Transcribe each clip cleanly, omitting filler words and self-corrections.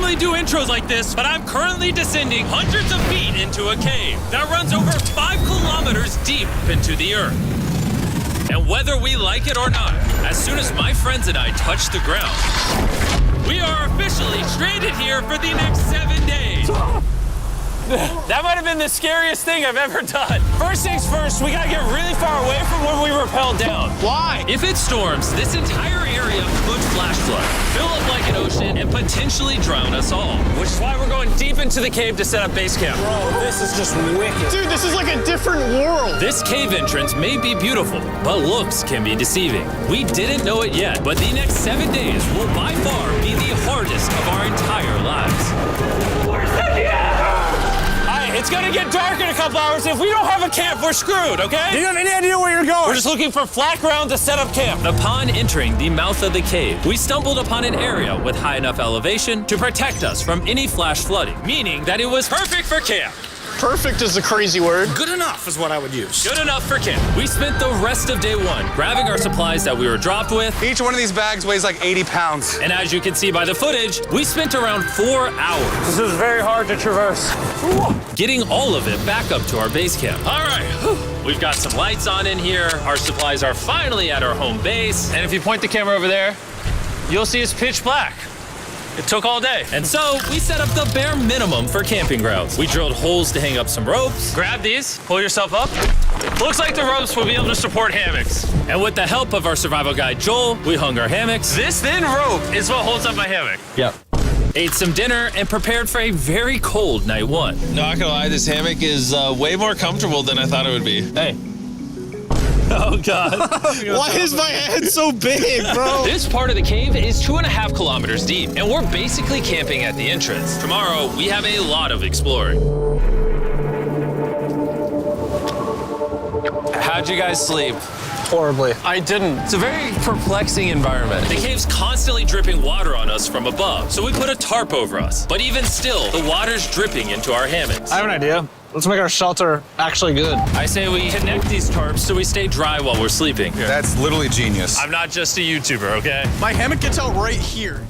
normally do intros like this, but I'm currently descending hundreds of feet into a cave that runs over 5 kilometers deep into the earth. And whether we like it or not, as soon as my friends and I touch the ground, we are officially stranded here for the next 7 days. That might have been the scariest thing I've ever done. First things first, we gotta get really far away from where we rappelled down. Why? If it storms, this entire area could flash flood, fill up like an ocean, and potentially drown us all. Which is why we're going deep into the cave to set up base camp. Bro, this is just wicked. Dude, this is like a different world. This cave entrance may be beautiful, but looks can be deceiving. We didn't know it yet, but the next 7 days will by far be the hardest of our entire lives. Where's the It's gonna get dark in a couple hours. If we don't have a camp, we're screwed, okay? Do you have any idea where you're going? We're just looking for flat ground to set up camp. Upon entering the mouth of the cave, we stumbled upon an area with high enough elevation to protect us from any flash flooding, meaning that it was perfect for camp. Perfect is the crazy word. Good enough is what I would use. Good enough for camp. We spent the rest of day 1 grabbing our supplies that we were dropped with. Each one of these bags weighs like 80 pounds. And as you can see by the footage, we spent around 4 hours. This is very hard to traverse. Getting all of it back up to our base camp. All right, we've got some lights on in here. Our supplies are finally at our home base. And if you point the camera over there, you'll see it's pitch black. It took all day. And so we set up the bare minimum for camping grounds. We drilled holes to hang up some ropes. Grab these, pull yourself up. Looks like the ropes will be able to support hammocks. And with the help of our survival guide, Joel, we hung our hammocks. This thin rope is what holds up my hammock. Yep. Ate some dinner and prepared for a very cold night 1. Not gonna lie, this hammock is way more comfortable than I thought it would be. Hey. Oh, God. Why is my head so big, bro? This part of the cave is 2.5 kilometers deep, and we're basically camping at the entrance. Tomorrow, we have a lot of exploring. How'd you guys sleep? Horribly. I didn't. It's a very perplexing environment. The cave's constantly dripping water on us from above, so we put a tarp over us. But even still, the water's dripping into our hammocks. I have an idea. Let's make our shelter actually good. I say we connect these tarps so we stay dry while we're sleeping. That's literally genius. I'm not just a YouTuber, okay? My hammock gets out right here.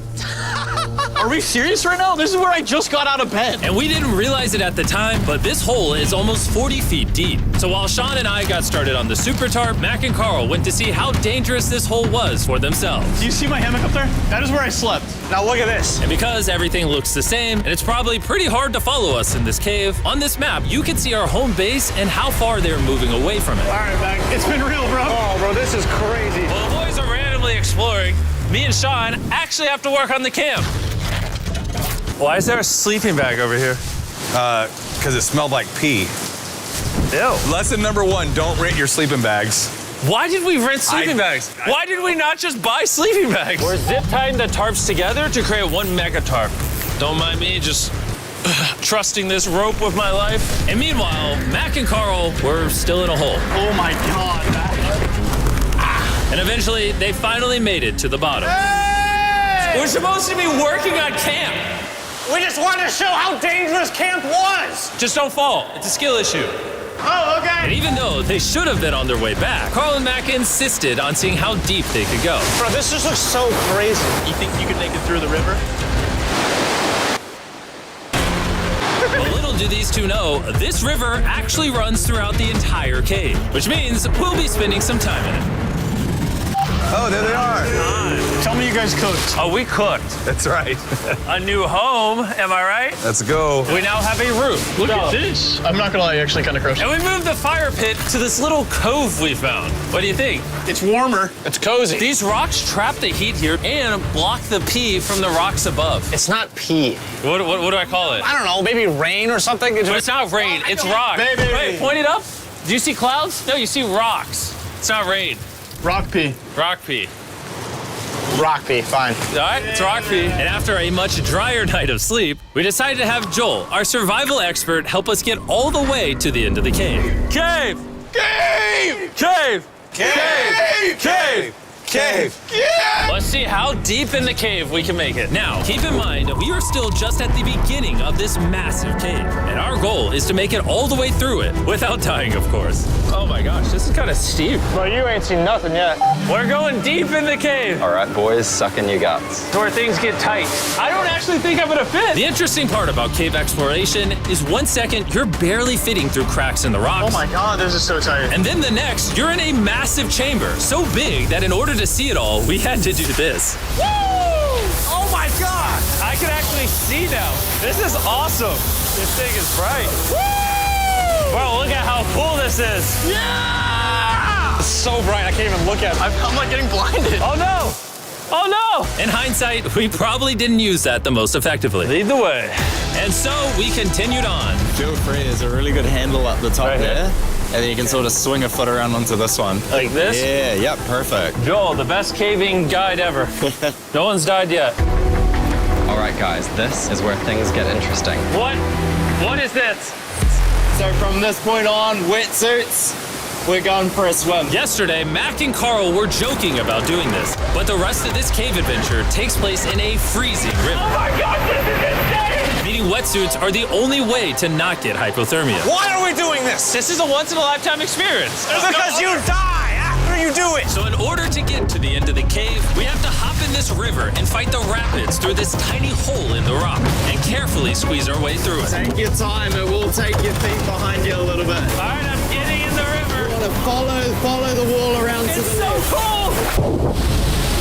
Are we serious right now? This is where I just got out of bed. And we didn't realize it at the time, but this hole is almost 40 feet deep. So while Sean and I got started on the super tarp, Mac and Carl went to see how dangerous this hole was for themselves. Do you see my hammock up there? That is where I slept. Now look at this. And because everything looks the same, and it's probably pretty hard to follow us in this cave, on this map, you can see our home base and how far they're moving away from it. All right, Mac. It's been real, bro. Oh, bro, this is crazy. While the boys are randomly exploring, me and Sean actually have to work on the camp. Why is there a sleeping bag over here? Because it smelled like pee. Ew. Lesson number 1, don't rent your sleeping bags. Why did we rent sleeping bags? Why did we not just buy sleeping bags? We're zip tying the tarps together to create one mega tarp. Don't mind me, just trusting this rope with my life. And meanwhile, Mac and Carl were still in a hole. Oh my God, Mac. And eventually, they finally made it to the bottom. Hey! We're supposed to be working on camp. We just wanted to show how dangerous camp was. Just don't fall. It's a skill issue. Oh, okay. And even though they should have been on their way back, Carl and Mac insisted on seeing how deep they could go. Bro, this just looks so crazy. You think you could make it through the river? Well, little do these two know, this river actually runs throughout the entire cave, which means we'll be spending some time in it. Oh, there they are. Tell me you guys cooked. Oh, we cooked. That's right. A new home, am I right? Let's go. We now have a roof. Look at this. I'm not gonna lie, you're actually kind of gross. And we moved the fire pit to this little cove we found. What do you think? It's warmer. It's cozy. These rocks trap the heat here and block the pee from the rocks above. It's not pee. What do I call it? I don't know, maybe rain or something. But it's not rain, it's rock. Baby. Wait, point it up. Do you see clouds? No, you see rocks. It's not rain. Rock pee. Rock pee. Rock pee, fine. All right, it's rock pee. And after a much drier night of sleep, we decided to have Joel, our survival expert, help us get all the way to the end of the cave. Cave! Cave! Cave! Cave! Cave! Cave! Let's see how deep in the cave we can make it. Now, keep in mind, we are still just at the beginning of this massive cave, and our goal is to make it all the way through it, without dying, of course. Oh my gosh, this is kind of steep. Well, you ain't seen nothing yet. We're going deep in the cave. All right, boys, suck in your guts. To where things get tight. I don't actually think I'm gonna fit. The interesting part about cave exploration is 1 second, you're barely fitting through cracks in the rocks. Oh my God, this is so tight. And then the next, you're in a massive chamber, so big that in order to see it all, we had to do this. Woo! Oh my God! I can actually see now. This is awesome. This thing is bright. Woo! Bro, look at how cool this is. Yeah! It's so bright, I can't even look at it. I'm like getting blinded. Oh no! Oh no! In hindsight, we probably didn't use that the most effectively. Lead the way. And so we continued on. Feel free, there's a really good handle up the top Right here. there. And then you can sort of swing a foot around onto this one. Like this? Yeah, yep, perfect. Joel, the best caving guide ever. No one's died yet. All right, guys, this is where things get interesting. What? What is this? So from this point on, wetsuits, we're going for a swim. Yesterday, Mac and Carl were joking about doing this, but the rest of this cave adventure takes place in a freezing river. Oh my God, this is insane! Meaning wetsuits are the only way to not get hypothermia. Why are we doing this? This is a once-in-a-lifetime experience. Because you die after you do it. So in order to get to the end of the cave, we have to hop in this river and fight the rapids through this tiny hole in the rock and carefully squeeze our way through it. Take your time, it will take your feet behind you a little bit. All right, I'm getting in the river. You want to follow the wall around to It's the so left. cold.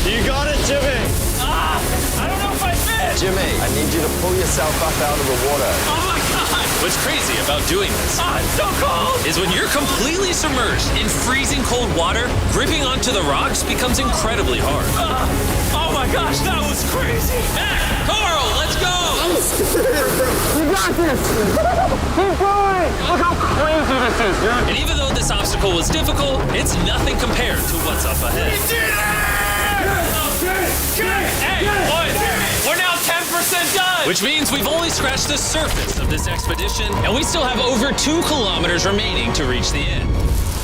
You got it, Jimmy. Ah, I don't know if I fit. Jimmy, I need you to pull yourself up out of the water. Oh my God. What's crazy about doing this It's so cold. is when you're completely submerged in freezing cold water, gripping onto the rocks becomes incredibly hard. Oh my gosh, that was crazy. Mac, Carl, let's go. You got this. Keep going. Look how crazy this is, dude. And even though this obstacle was difficult, it's nothing compared to what's up ahead. Hey, boys, we're now 10% done. Which means we've only scratched the surface of this expedition, and we still have over 2 kilometers remaining to reach the end.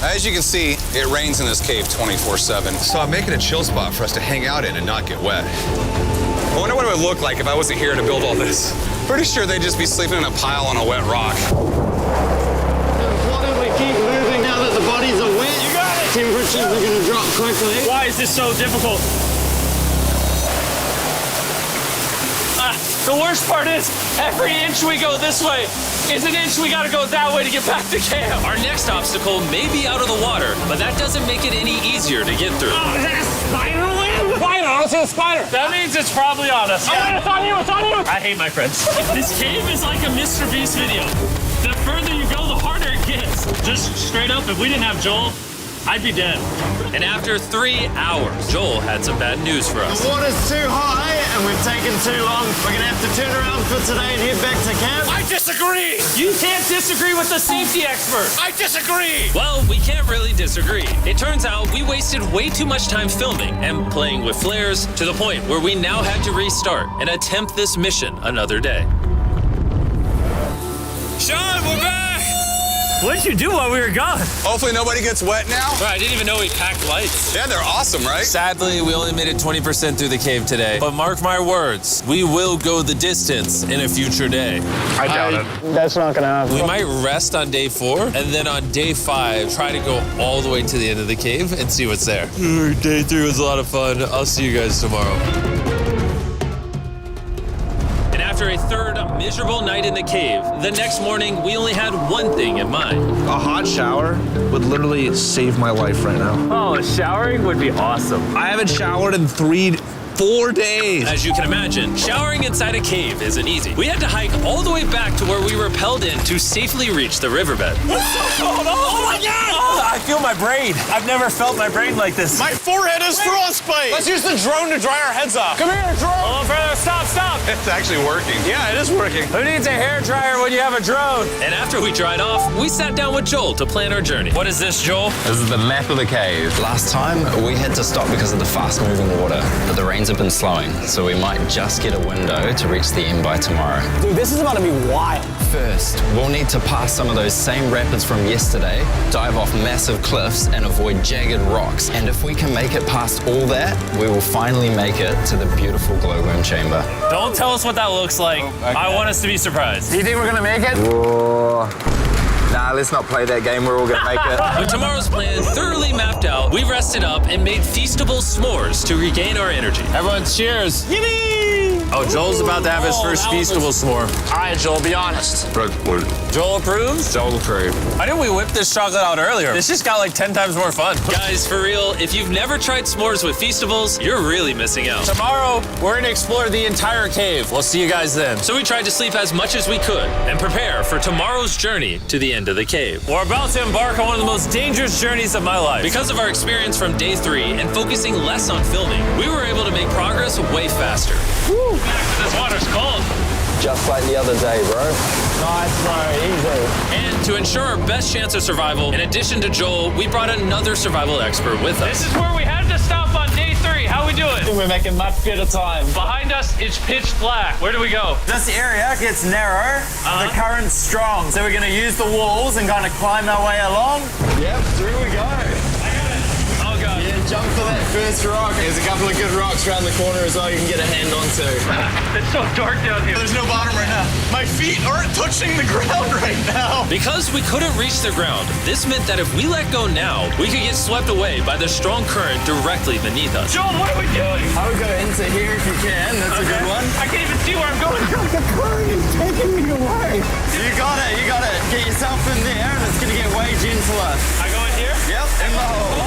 As you can see, it rains in this cave 24/7. So I'm making a chill spot for us to hang out in and not get wet. I wonder what it would look like if I wasn't here to build all this. Pretty sure they'd just be sleeping in a pile on a wet rock. Why don't we keep moving now that the bodies are wet? You got it. Temperatures are going to drop quickly. Why is this so difficult? The worst part is, every inch we go this way is an inch we gotta go that way to get back to camp. Our next obstacle may be out of the water, but that doesn't make it any easier to get through. Is that a spider web? Spider, I don't see a spider. That means it's probably on us. Oh, it's on you, it's on you. I hate my friends. This cave is like a Mr. Beast video. The further you go, the harder it gets. Just straight up, if we didn't have Joel, I'd be dead. And after 3 hours, Joel had some bad news for us. The water's too high and we've taken too long. We're going to have to turn around for today and head back to camp. I disagree. You can't disagree with the safety expert. I disagree. Well, we can't really disagree. It turns out we wasted way too much time filming and playing with flares to the point where we now had to restart and attempt this mission another day. Sean, we're back! What did you do while we were gone? Hopefully nobody gets wet now. Bro, I didn't even know we packed lights. Yeah, they're awesome, right? Sadly, we only made it 20% through the cave today. But mark my words, we will go the distance in a future day. I doubt it. That's not going to happen. We might rest on day 4, and then on day 5, try to go all the way to the end of the cave and see what's there. Day 3 was a lot of fun. I'll see you guys tomorrow. And after a third miserable night in the cave, the next morning we only had one thing in mind. A hot shower would literally save my life right now. Oh, showering would be awesome. I haven't showered in 4 days. As you can imagine, showering inside a cave isn't easy. We had to hike all the way back to where we rappelled in to safely reach the riverbed. Oh my God. I feel my brain. I've never felt my brain like this. My forehead is frostbite. Let's use the drone to dry our heads off. Come here, drone. A little further. Stop. It's actually working. Yeah, it is working. Who needs a hair dryer when you have a drone? And after we dried off, we sat down with Joel to plan our journey. What is this, Joel? This is the map of the cave. Last time, we had to stop because of the fast-moving water, but the rains have been slowing, so we might just get a window to reach the end by tomorrow. Dude, this is about to be wild. First, we'll need to pass some of those same rapids from yesterday, dive off massive cliffs, and avoid jagged rocks. And if we can make it past all that, we will finally make it to the beautiful glowworm chamber. Don't tell us what that looks like. I want us to be surprised. Do you think we're gonna make it? Whoa. Nah, let's not play that game. We're all gonna make it. With tomorrow's plan thoroughly mapped out, we rested up and made feastable s'mores to regain our energy. Everyone, cheers. Yippee! Oh, Joel's about to have his first feastable s'more. All right, Joel, be honest. Joel approves? Joel approved. Why didn't we whip this chocolate out earlier? This just got like 10 times more fun. Guys, for real, if you've never tried s'mores with feastables, you're really missing out. Tomorrow, we're gonna explore the entire cave. We'll see you guys then. So we tried to sleep as much as we could and prepare for tomorrow's journey to the end of the cave. We're about to embark on one of the most dangerous journeys of my life. Because of our experience from day 3 and focusing less on filming, we were able to make progress way faster. Woo! This water's cold. Just like the other day, bro. Nice, bro, easy. And to ensure our best chance of survival, in addition to Joel, we brought another survival expert with us. This is where we had to stop on day 3. How we doing? We're making much better time. Behind us, it's pitch black. Where do we go? This area gets narrow, the current's strong, so we're gonna use the walls and kind of climb our way along. Yep, through we go. Oh, God. Yeah, jump for that first rock. There's a couple of good rocks around the corner as well you can get a hand onto. It's so dark down here. There's no bottom right now. My feet aren't touching the ground right now. Because we couldn't reach the ground, this meant that if we let go now, we could get swept away by the strong current directly beneath us. Joel, what are we doing? I would go into here if you can. That's a good one. I can't even see where I'm going. The current is taking me away. You got it, you got it. Get yourself in there and it's gonna get way gentler. I go in here? Yep, in the hole.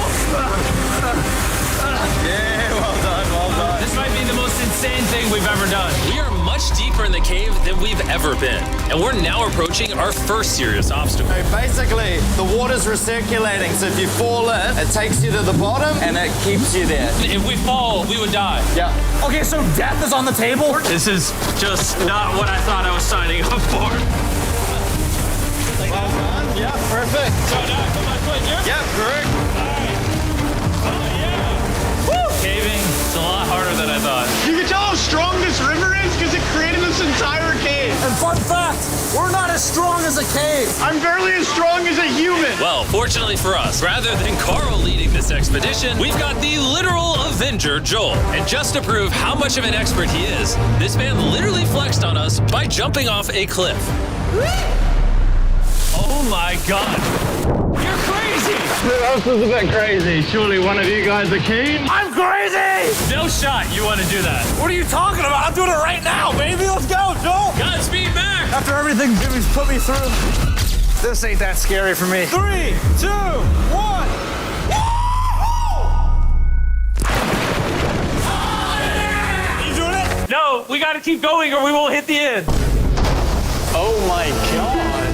Yeah, well done, well done. This might be the most insane thing we've ever done. We are much deeper in the cave than we've ever been, and we're now approaching our first serious obstacle. So basically, the water's recirculating, so if you fall in, it takes you to the bottom and it keeps you there. If we fall, we would die. Yeah. Okay, so death is on the table? This is just not what I thought I was signing up for. Well done. Yeah, perfect. So now I put my foot here? Yep, correct. Caving is a lot harder than I thought. You can tell how strong this river is because it created this entire cave. And fun fact, we're not as strong as a cave. I'm barely as strong as a human. Well, fortunately for us, rather than Carl leading this expedition, we've got the literal Avenger, Joel. And just to prove how much of an expert he is, this man literally flexed on us by jumping off a cliff. Oh, my God. You're crazy. This is a bit crazy. Surely one of you guys are keen? I'm crazy! No shot you want to do that. What are you talking about? I'm doing it right now, baby. Let's go, Joel. Godspeed, Mac! After everything Jimmy's put me through, this ain't that scary for me. 3, 2, 1. You doing it? No, we got to keep going or we won't hit the end. Oh my God.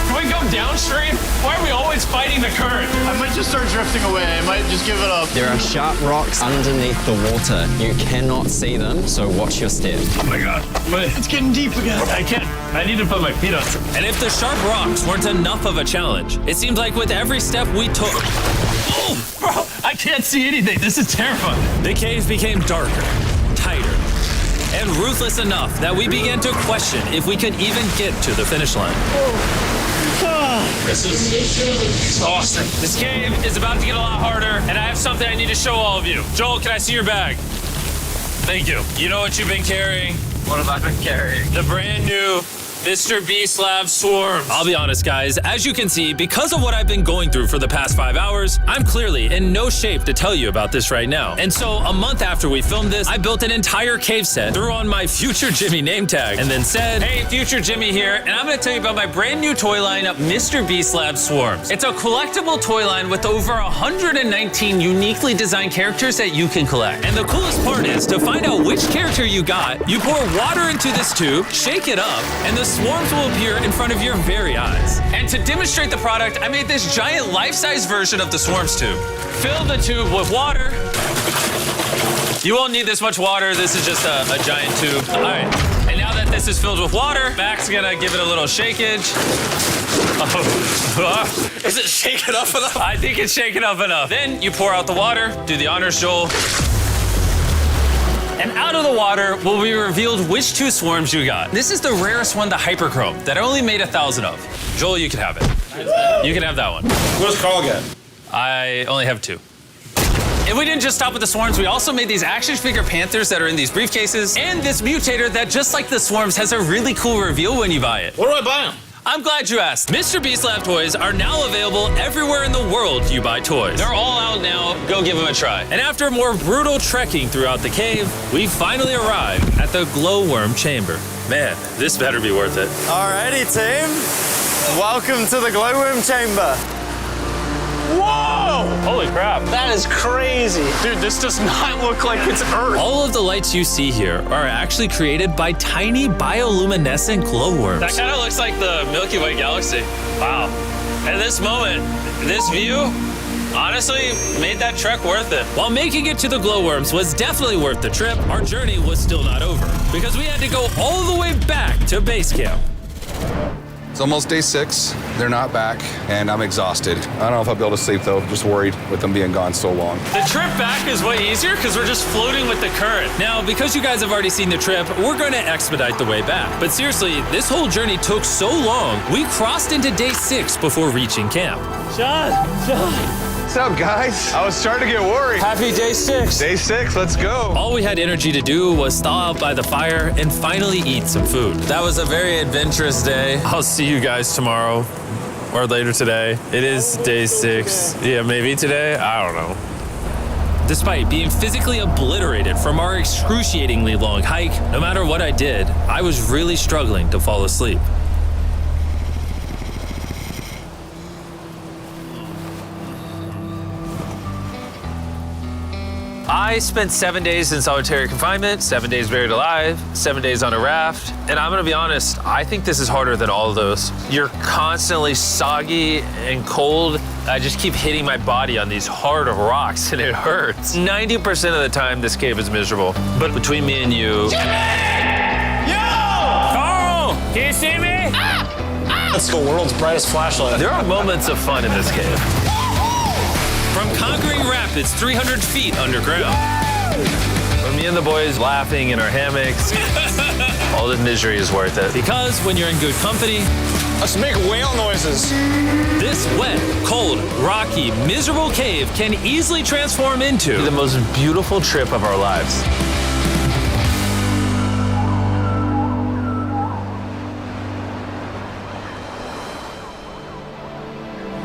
Can we go downstream? Why are we always fighting the current? I might just start drifting away. I might just give it up. There are sharp rocks underneath the water. You cannot see them, so watch your step. Oh my God. It's getting deep again. I can't. I need to put my feet on. And if the sharp rocks weren't enough of a challenge, it seems like with every step we took, Oh, bro, I can't see anything. This is terrifying. the cave became darker, tighter, and ruthless enough that we began to question if we could even get to the finish line. This is exhausting. This cave is about to get a lot harder, and I have something I need to show all of you. Joel, can I see your bag? Thank you. You know what you've been carrying? What have I been carrying? The brand new Mr. Beast Lab Swarms. I'll be honest, guys, as you can see, because of what I've been going through for the past 5 hours, I'm clearly in no shape to tell you about this right now. And so a month after we filmed this, I built an entire cave set, threw on my Future Jimmy name tag, and then said, hey, Future Jimmy here, and I'm gonna tell you about my brand new toy line of Mr. Beast Lab Swarms. It's a collectible toy line with over 119 uniquely designed characters that you can collect. And the coolest part is, to find out which character you got, you pour water into this tube, shake it up, and the swarms will appear in front of your very eyes. And to demonstrate the product, I made this giant life-size version of the swarms tube. Fill the tube with water. You won't need this much water. This is just a giant tube. All right. And now that this is filled with water, Mac's gonna give it a little shakeage. Oh. Is it shaken up enough? I think it's shaken up enough. Then you pour out the water. Do the honors, Joel. And out of the water will be revealed which 2 swarms you got. This is the rarest one, the hyperchrome, that I only made 1,000 of. Joel, you can have it. You can have that one. What does Carl get? I only have 2. And we didn't just stop with the swarms, we also made these action figure panthers that are in these briefcases, and this mutator that, just like the swarms, has a really cool reveal when you buy it. Where do I buy them? I'm glad you asked. Mr. Beast Lab toys are now available everywhere in the world you buy toys. They're all out now, go give them a try. And after more brutal trekking throughout the cave, we finally arrived at the glowworm chamber. Man, this better be worth it. Alrighty, team. Welcome to the glowworm chamber. Whoa! Holy crap. That is crazy. Dude, this does not look like it's Earth. All of the lights you see here are actually created by tiny bioluminescent glowworms. That kind of looks like the Milky Way galaxy. Wow. At this moment, this view, honestly, made that trek worth it. While making it to the glowworms was definitely worth the trip, our journey was still not over, because we had to go all the way back to base camp. It's almost day 6. They're not back, and I'm exhausted. I don't know if I'll be able to sleep, though. I'm just worried with them being gone so long. The trip back is way easier because we're just floating with the current. Now, because you guys have already seen the trip, we're going to expedite the way back. But seriously, this whole journey took so long, we crossed into day 6 before reaching camp. John. What's up, guys? I was starting to get worried. Happy day 6. Day 6, let's go. All we had energy to do was thaw out by the fire and finally eat some food. That was a very adventurous day. I'll see you guys tomorrow or later today. It is day 6. Yeah, maybe today. I don't know. Despite being physically obliterated from our excruciatingly long hike, no matter what I did, I was really struggling to fall asleep. I spent 7 days in solitary confinement, 7 days buried alive, 7 days on a raft, and I'm gonna be honest, I think this is harder than all of those. You're constantly soggy and cold. I just keep hitting my body on these hard rocks and it hurts. 90% of the time, this cave is miserable. But between me and you... Jimmy! Yo! Carl! Can you see me? That's the world's brightest flashlight. There are moments of fun in this cave. From conquering rapids 300 feet underground. From me and the boys laughing in our hammocks. All the misery is worth it. Because when you're in good company, Let's make whale noises. this wet, cold, rocky, miserable cave can easily transform into the most beautiful trip of our lives.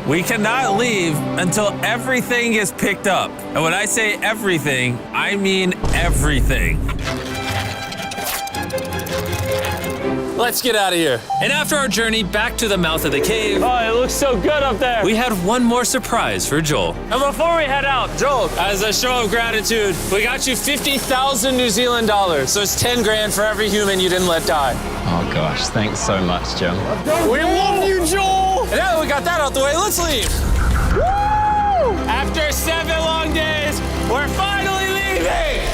We cannot leave until everything is picked up. And when I say everything, I mean everything. Let's get out of here. And after our journey back to the mouth of the cave, Oh, it looks so good up there. we had one more surprise for Joel. And before we head out, Joel, As a show of gratitude, we got you 50,000 New Zealand dollars. So it's 10 grand for every human you didn't let die. Oh gosh, thanks so much, Jim. we love you, Joel. And now that we got that out the way, let's leave. Woo! After 7 long days, we're finally leaving.